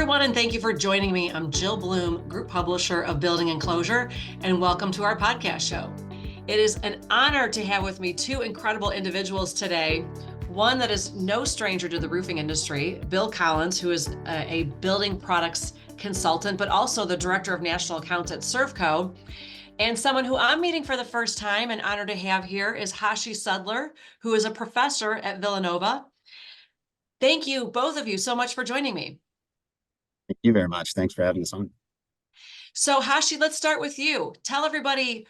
everyone, and thank you for joining me. I'm Jill Bloom, Group Publisher of Building Enclosure, and welcome to our podcast show. It is an honor to have with me two incredible individuals today. One that is no stranger to the roofing industry, Bill Collins, who is a building products consultant, but also the Director of National Accounts at Servco. And someone who I'm meeting for the first time and honored to have here is Hashi Sudler, who is a professor at Villanova. Thank you, both of you, so much for joining me. Thank you very much. Thanks for having us on. So Hashi, let's start with you. Tell everybody,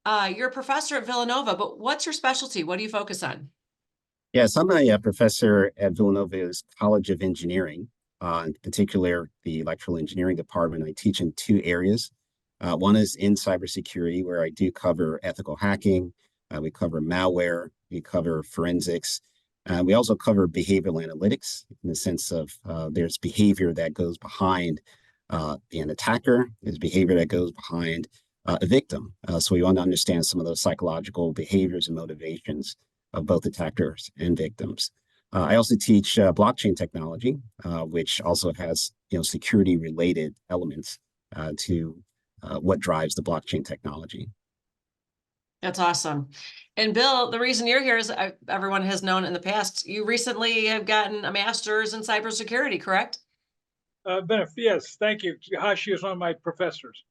you're a professor at Villanova, but what's your specialty? What do you focus on? Yes, I'm a professor at Villanova's College of Engineering, in particular the electrical engineering department. I teach in two areas. One is in cybersecurity, where I do cover ethical hacking. We cover malware. We cover forensics. We also cover behavioral analytics in the sense of there's behavior that goes behind an attacker, there's behavior that goes behind a victim. So we want to understand some of those psychological behaviors and motivations of both attackers and victims. I also teach blockchain technology, which also has security-related elements to what drives the blockchain technology. That's awesome. And Bill, the reason you're here is everyone has known in the past, you recently have gotten a master's in cybersecurity, correct? Yes, thank you. Hashi is one of my professors.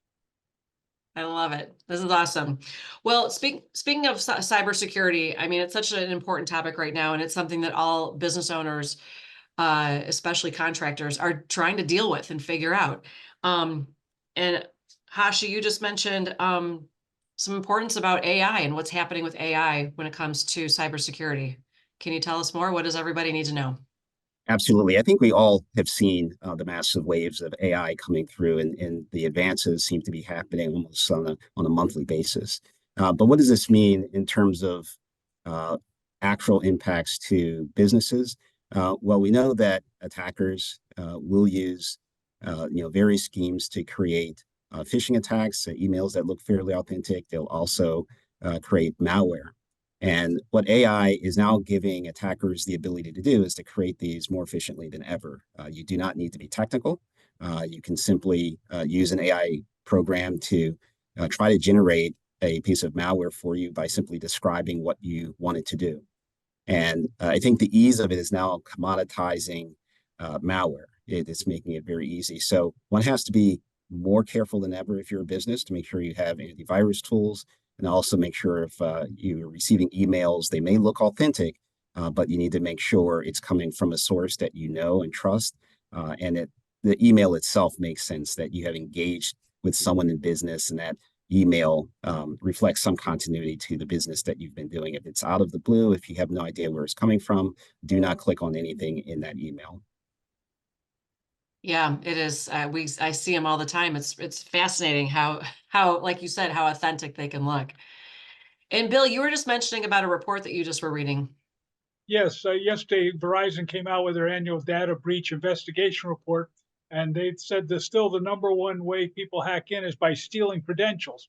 I love it. This is awesome. Well, speaking of cybersecurity, I mean, it's such an important topic right now, and it's something that all business owners, especially contractors, are trying to deal with and figure out. And Hashi, you just mentioned some importance about AI and what's happening with AI when it comes to cybersecurity. Can you tell us more? What does everybody need to know? Absolutely. I think we all have seen the massive waves of AI coming through, and the advances seem to be happening almost on a monthly basis. But what does this mean in terms of actual impacts to businesses? Well, we know that attackers will use various schemes to create phishing attacks, emails that look fairly authentic. They'll also create malware. And what AI is now giving attackers the ability to do is to create these more efficiently than ever. You do not need to be technical. You can simply use an AI program to try to generate a piece of malware for you by simply describing what you want it to do. And I think the ease of it is now commoditizing malware. It's making it very easy. So one has to be more careful than ever if you're a business to make sure you have antivirus tools, and also make sure if you're receiving emails, they may look authentic, but you need to make sure it's coming from a source that you know and trust, and the email itself makes sense, that you have engaged with someone in business and that email reflects some continuity to the business that you've been doing. If it's out of the blue, if you have no idea where it's coming from, do not click on anything in that email. Yeah, it is. I see them all the time. It's fascinating how like you said, how authentic they can look. And Bill, you were just mentioning about a report that you just were reading. Yes, yesterday Verizon came out with their annual data breach investigation report, and they said that still the number one way people hack in is by stealing credentials.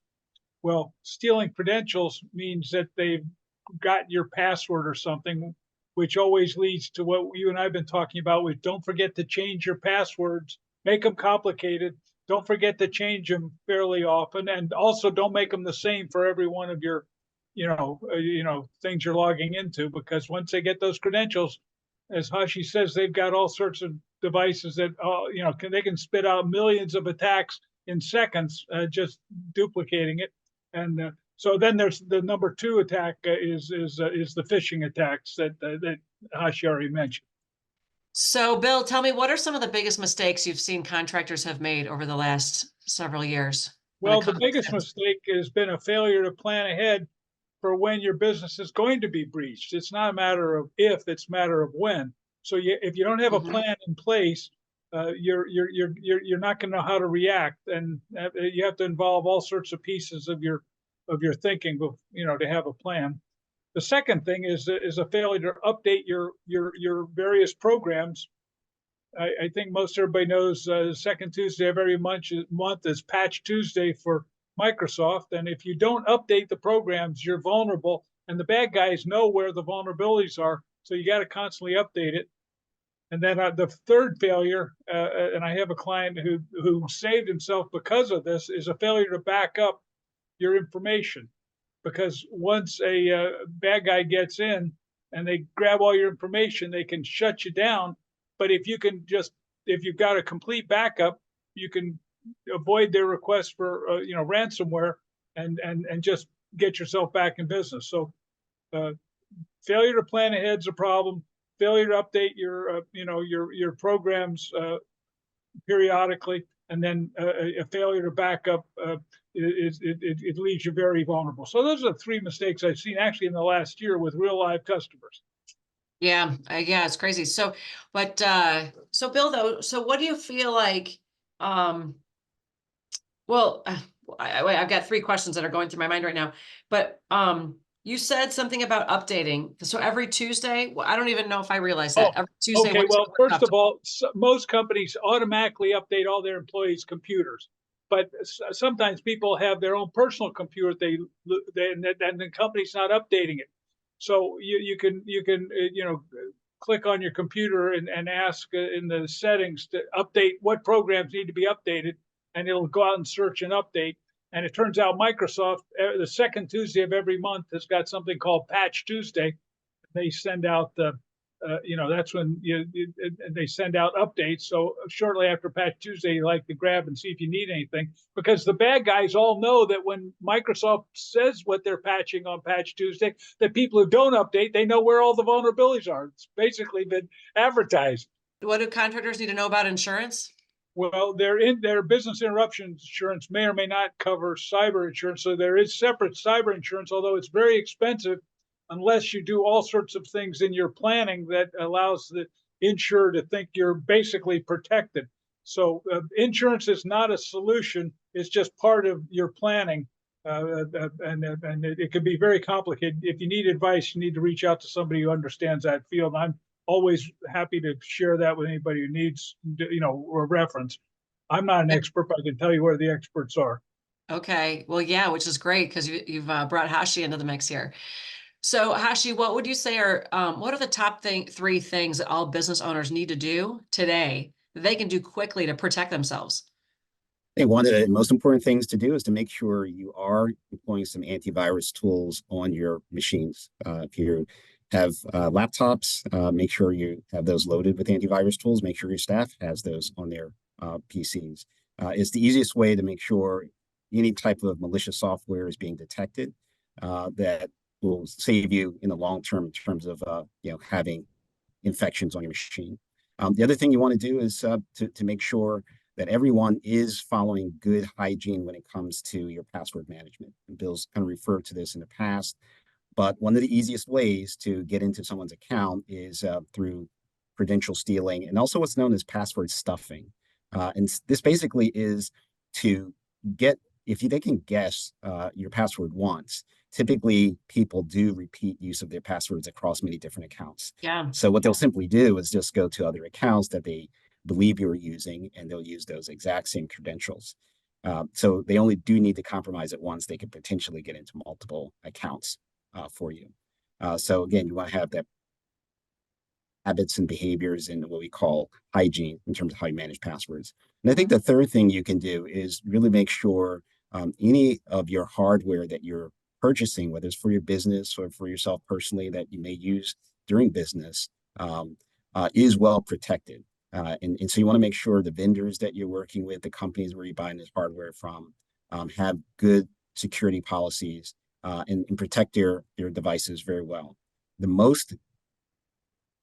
Well, stealing credentials means that they've got your password or something, which always leads to what you and I have been talking about, which don't forget to change your passwords, make them complicated. Don't forget to change them fairly often, and also don't make them the same for every one of your, things you're logging into, because once they get those credentials, as Hashi says, they've got all sorts of devices that, they can spit out millions of attacks in seconds, just duplicating it. And so then there's the number two attack is the phishing attacks that Hashi already mentioned. So Bill, tell me, what are some of the biggest mistakes you've seen contractors have made over the last several years? Well, the biggest mistake has been a failure to plan ahead for when your business is going to be breached. It's not a matter of if, it's a matter of when. So if you don't have a plan in place, you're not going to know how to react, and you have to involve all sorts of pieces of your thinking, to have a plan. The second thing is a failure to update your various programs. I think most everybody knows second Tuesday of every month is Patch Tuesday for Microsoft. And if you don't update the programs, you're vulnerable. And the bad guys know where the vulnerabilities are. So you got to constantly update it. And then the third failure, and I have a client who saved himself because of this, is a failure to back up your information. Because once a bad guy gets in and they grab all your information, they can shut you down. But if you've got a complete backup, you can avoid their request for ransomware and just get yourself back in business. So uh, failure to plan ahead is a problem. Failure to update your programs periodically, and then a failure to back up it leaves you very vulnerable. So those are the three mistakes I've seen actually in the last year with real live customers. Yeah, yeah, it's crazy. So, but so Bill, though, so what do you feel like? Um, well, I've got three questions that are going through my mind right now. But you said something about updating. So every Tuesday, well, I don't even know if I realize that. Oh, Every Tuesday, okay. what's Well, first of all, most companies automatically update all their employees' computers, but sometimes people have their own personal computer. And the company's not updating it. So you can click on your computer and ask in the settings to update what programs need to be updated, and it'll go out and search and update. And it turns out Microsoft, the second Tuesday of every month, has got something called Patch Tuesday. They send out that's when they send out updates. So shortly after Patch Tuesday, you like to grab and see if you need anything, because the bad guys all know that when Microsoft says what they're patching on Patch Tuesday, that people who don't update, they know where all the vulnerabilities are. It's basically been advertised. what do contractors need to know about insurance? Well, their business interruption insurance may or may not cover cyber insurance. So there is separate cyber insurance, although it's very expensive unless you do all sorts of things in your planning that allows the insurer to think you're basically protected. So insurance is not a solution. It's just part of your planning. And it can be very complicated. If you need advice, you need to reach out to somebody who understands that field. I'm always happy to share that with anybody who needs, a reference. I'm not an expert, but I can tell you where the experts are. Okay, well, yeah, which is great because you've brought Hashi into the mix here. So Hashi, what would you say are what are the top three things that all business owners need to do today that they can do quickly to protect themselves? I think one of the most important things to do is to make sure you are employing some antivirus tools on your machines. If you have laptops, make sure you have those loaded with antivirus tools. Make sure your staff has those on their PCs. It's the easiest way to make sure any type of malicious software is being detected that will save you in the long term in terms of having infections on your machine. The other thing you want to do is to make sure that everyone is following good hygiene when it comes to your password management. And Bill's kind of referred to this in the past, but one of the easiest ways to get into someone's account is through credential stealing and also what's known as password stuffing. And this basically is to get, if they can guess your password once, typically people do repeat use of their passwords across many different accounts. Yeah. So what they'll simply do is just go to other accounts that they believe you're using, and they'll use those exact same credentials. So they only do need to compromise it once. They could potentially get into multiple accounts for you. So again, you want to have that habits and behaviors and what we call hygiene in terms of how you manage passwords. And I think the third thing you can do is really make sure any of your hardware that you're purchasing, whether it's for your business or for yourself personally that you may use during business, is well protected. And so you want to make sure the vendors that you're working with, the companies where you're buying this hardware from, have good security policies and protect their devices very well. The most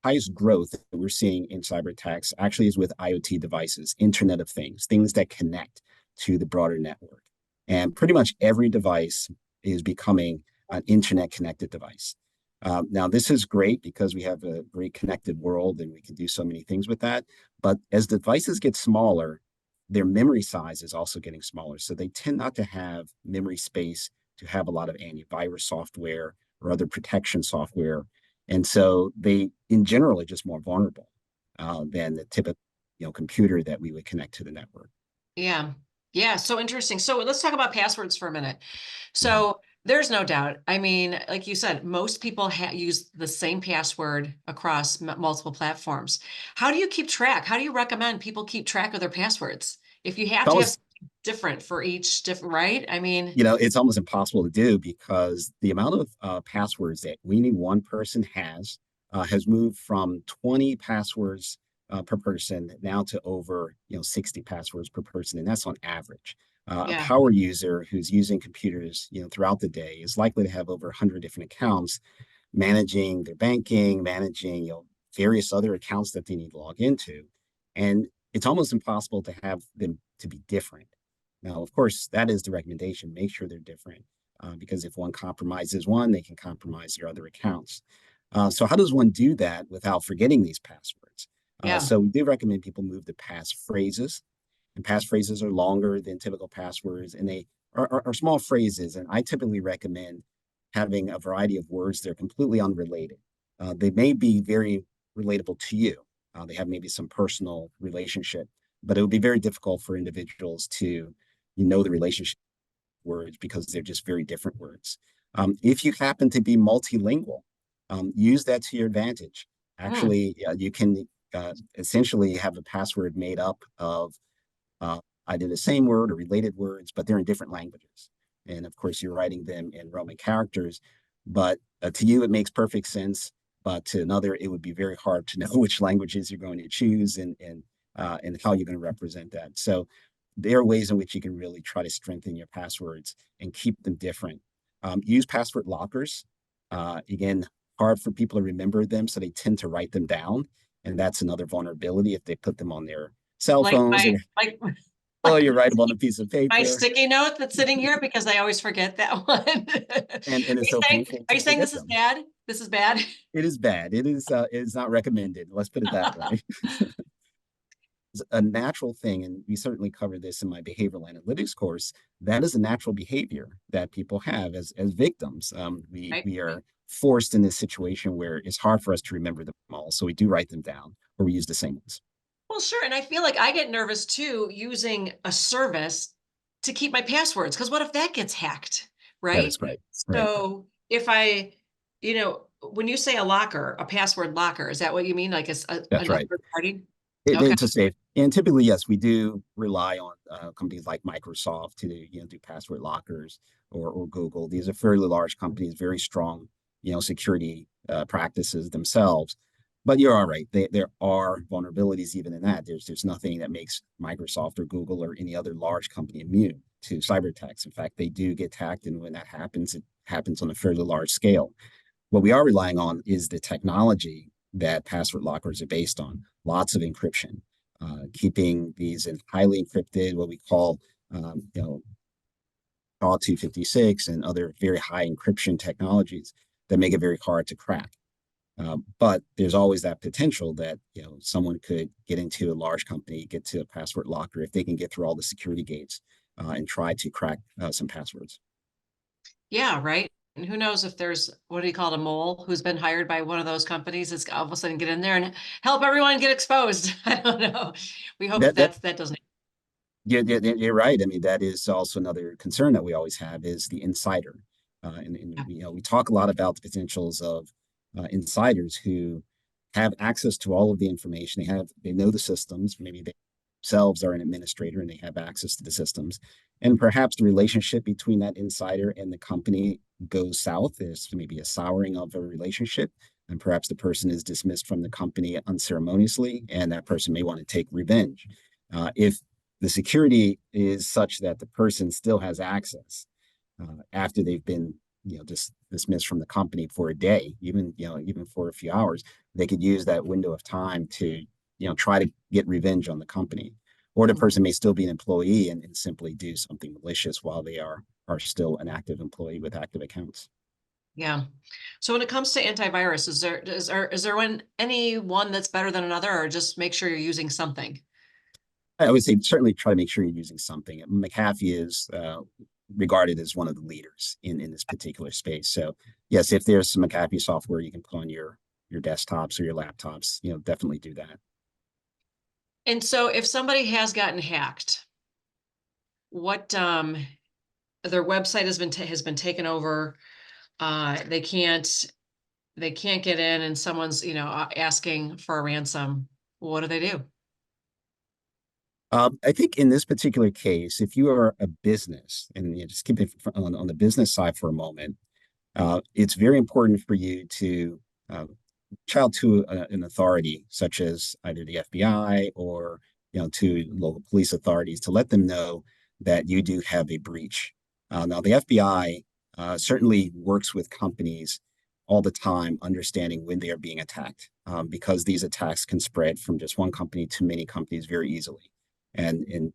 highest growth that we're seeing in cyber attacks actually is with IoT devices, Internet of Things, things that connect to the broader network. And pretty much every device is becoming an internet connected device. Now, this is great because we have a great connected world and we can do so many things with that. But as devices get smaller, their memory size is also getting smaller. So they tend not to have memory space to have a lot of antivirus software or other protection software. And so they, in general, are just more vulnerable than the typical computer that we would connect to the network. Yeah. Yeah. So interesting. So let's talk about passwords for a minute. Mhm. So There's no doubt. I mean, like you said, most people use the same password across multiple platforms. How do you keep track? How do you recommend people keep track of their passwords? If you have It's to have almost, something different for each different, right? I mean, it's almost impossible to do because the amount of passwords that any one person has moved from 20 passwords per person now to over 60 passwords per person, and that's on average. A yeah, power user who's using computers throughout the day is likely to have over 100 different accounts managing their banking, managing various other accounts that they need to log into, and it's almost impossible to have them to be different. Now, of course, that is the recommendation. Make sure they're different because if one compromises one, they can compromise your other accounts. So, how does one do that without forgetting these passwords? yeah. So, we do recommend people move to passphrases, and passphrases are longer than typical passwords, and they are small phrases. And I typically recommend having a variety of words that are completely unrelated. They may be very relatable to you. They have maybe some personal relationship, but it would be very difficult for individuals to the relationship words because they're just very different words. If you happen to be multilingual, use that to your advantage. Hmm. Actually, you can essentially have a password made up of uh, either the same word or related words, but they're in different languages. And of course, you're writing them in Roman characters. But to you, it makes perfect sense. But to another, it would be very hard to know which languages you're going to choose and how you're going to represent that. So there are ways in which you can really try to strengthen your passwords and keep them different. Use password lockers. Again, hard for people to remember them, so they tend to write them down, and that's another vulnerability if they put them on their cell Like phones my or like you like write them on a piece of my paper, sticky note that's sitting here because I always forget that one. and it's so painful Are to you saying forget this is them. bad? This is bad? It is bad. It is not recommended. Let's put it that way. It's a natural thing, and we certainly covered this in my behavioral analytics course. That is a natural behavior that people have as victims. We Right. we are forced in this situation where it's hard for us to remember them all, so we do write them down or we use the same ones. Well, sure. And I feel like I get nervous too using a service to keep my passwords because what if that gets hacked? That Right. is right. Right. So if I, when you say a locker, a password locker, is that what you mean? Like That's a right. third party? Okay. It's a safe, and typically, yes, we do rely on companies like Microsoft to do password lockers or Google. These are fairly large companies, very strong security practices themselves. But you're all right. There are vulnerabilities even in that. There's nothing that makes Microsoft or Google or any other large company immune to cyber attacks. In fact, they do get hacked, and when that happens, it happens on a fairly large scale. What we are relying on is the technology that password lockers are based on. Lots of encryption, keeping these in highly encrypted, what we call, um, you know, SHA-256 and other very high encryption technologies that make it very hard to crack. But there's always that potential that someone could get into a large company, get to a password locker if they can get through all the security gates and try to crack some passwords. Yeah. Right. And who knows if there's, what do you call it, a mole who's been hired by one of those companies that's all of a sudden get in there and help everyone get exposed. I don't know. We hope That that doesn't. You're right. I mean, that is also another concern that we always have is the insider. And we talk a lot about the potentials of insiders who have access to all of the information. They know the systems. Maybe they themselves are an administrator and they have access to the systems. And perhaps the relationship between that insider and the company goes south. There's maybe a souring of a relationship, and perhaps the person is dismissed from the company unceremoniously, and that person may want to take revenge. If the security is such that the person still has access after they've been dismissed from the company for a day, even for a few hours. They could use that window of time to try to get revenge on the company, or the person may still be an employee and simply do something malicious while they are still an active employee with active accounts. Yeah. So when it comes to antivirus, any one that's better than another, or just make sure you're using something? I would say certainly try to make sure you're using something. McAfee is regarded as one of the leaders in this particular space. So yes, if there's some McAfee software you can put on your desktops or your laptops, definitely do that. And so if somebody has gotten hacked, what their website has been taken over. They can't get in, and someone's, asking for a ransom. What do they do? I think in this particular case, if you are a business, and just keep it on the business side for a moment, it's very important for you to reach out to an authority, such as either the FBI or to local police authorities, to let them know that you do have a breach. Now, the FBI certainly works with companies all the time, understanding when they are being attacked, because these attacks can spread from just one company to many companies very easily. And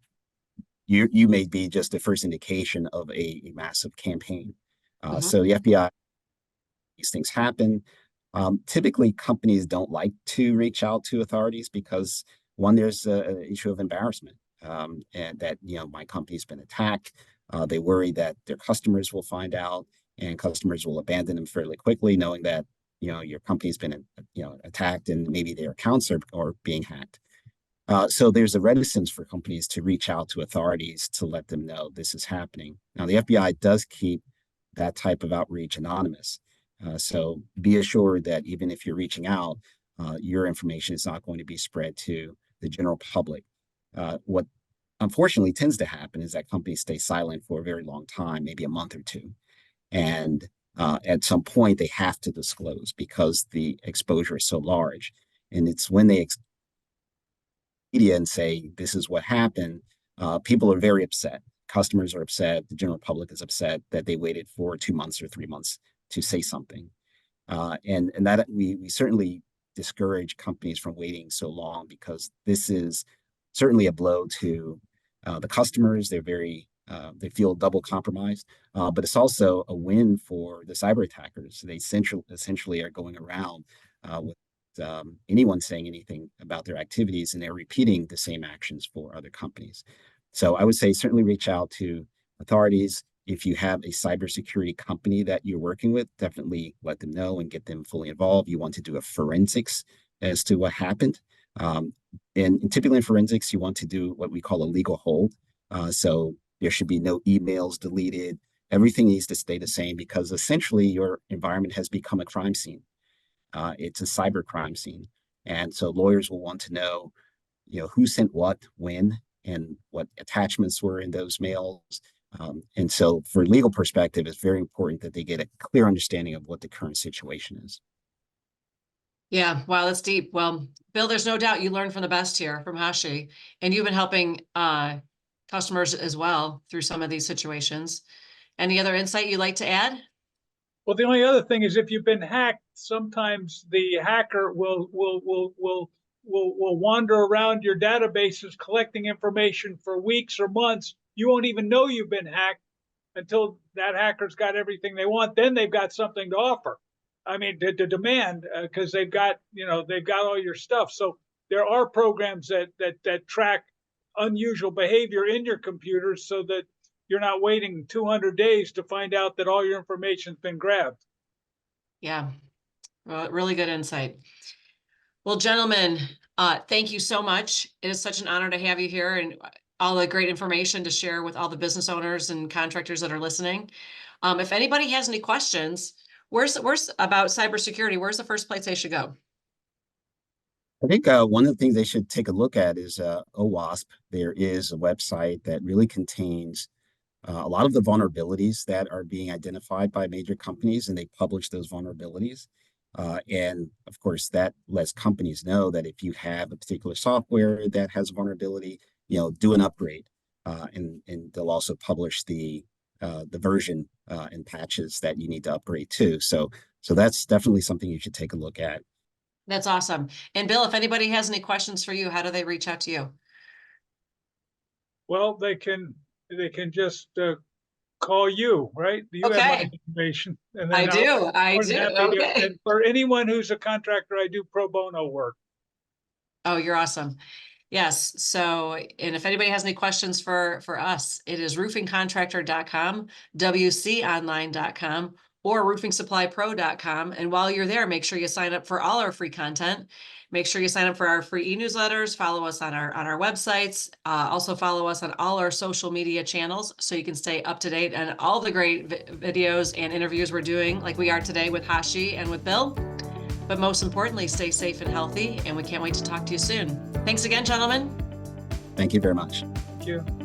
you may be just the first indication of a massive campaign. Mhm. So the FBI, these things happen. Typically, companies don't like to reach out to authorities because, one, there's an issue of embarrassment, and that my company's been attacked. They worry that their customers will find out, and customers will abandon them fairly quickly, knowing that your company's been attacked, and maybe their accounts are being hacked. So there's a reticence for companies to reach out to authorities to let them know this is happening. Now, the FBI does keep that type of outreach anonymous. So be assured that even if you're reaching out, your information is not going to be spread to the general public. What unfortunately tends to happen is that companies stay silent for a very long time, maybe a month or two. And at some point, they have to disclose because the exposure is so large. And it's when they media and say this is what happened, people are very upset. Customers are upset. The general public is upset that they waited for 2 months or 3 months to say something, and that we certainly discourage companies from waiting so long, because this is certainly a blow to the customers. They feel double compromised, but it's also a win for the cyber attackers. They essentially are going around with anyone saying anything about their activities, and they're repeating the same actions for other companies. So I would say certainly reach out to authorities. If you have a cybersecurity company that you're working with, definitely let them know and get them fully involved. You want to do a forensics as to what happened. And typically in forensics, you want to do what we call a legal hold. So there should be no emails deleted. Everything needs to stay the same, because essentially your environment has become a crime scene. It's a cyber crime scene. And so lawyers will want to know, who sent what, when, and what attachments were in those mails. And so for legal perspective, it's very important that they get a clear understanding of what the current situation is. Yeah, wow, that's deep. Well, Bill, there's no doubt you learned from the best here from Hashi, and you've been helping customers as well through some of these situations. Any other insight you'd like to add? Well, the only other thing is, if you've been hacked, sometimes the hacker will wander around your databases collecting information for weeks or months. You won't even know you've been hacked until that hacker's got everything they want. Then they've got something to offer. I mean, to demand, because they've got all your stuff. So there are programs that track unusual behavior in your computers, so that you're not waiting 200 days to find out that all your information's been grabbed. Yeah, well, really good insight. Well, gentlemen, thank you so much. It is such an honor to have you here, and all the great information to share with all the business owners and contractors that are listening. If anybody has any questions, where's about cybersecurity, where's the first place they should go? I think one of the things they should take a look at is OWASP. There is a website that really contains a lot of the vulnerabilities that are being identified by major companies, and they publish those vulnerabilities. And of course, that lets companies know that if you have a particular software that has a vulnerability, do an upgrade. And they'll also publish the version and patches that you need to upgrade to. So that's definitely something you should take a look at. That's awesome. And Bill, if anybody has any questions for you, how do they reach out to you? Well, they can just call you, right? You have my Okay, information, and I then I'll do. I more than do. happy to. Okay. And for anyone who's a contractor, I do pro bono work. Oh, you're awesome. Yes. So, and if anybody has any questions for us, it is roofingcontractor.com, wconline.com, or roofingsupplypro.com. And while you're there, make sure you sign up for all our free content. Make sure you sign up for our free e-newsletters, follow us on our websites, also follow us on all our social media channels so you can stay up to date on all the great videos and interviews we're doing, like we are today with Hashi and with Bill. But most importantly, stay safe and healthy, and we can't wait to talk to you soon. Thanks again, gentlemen. Thank you very much. Thank you.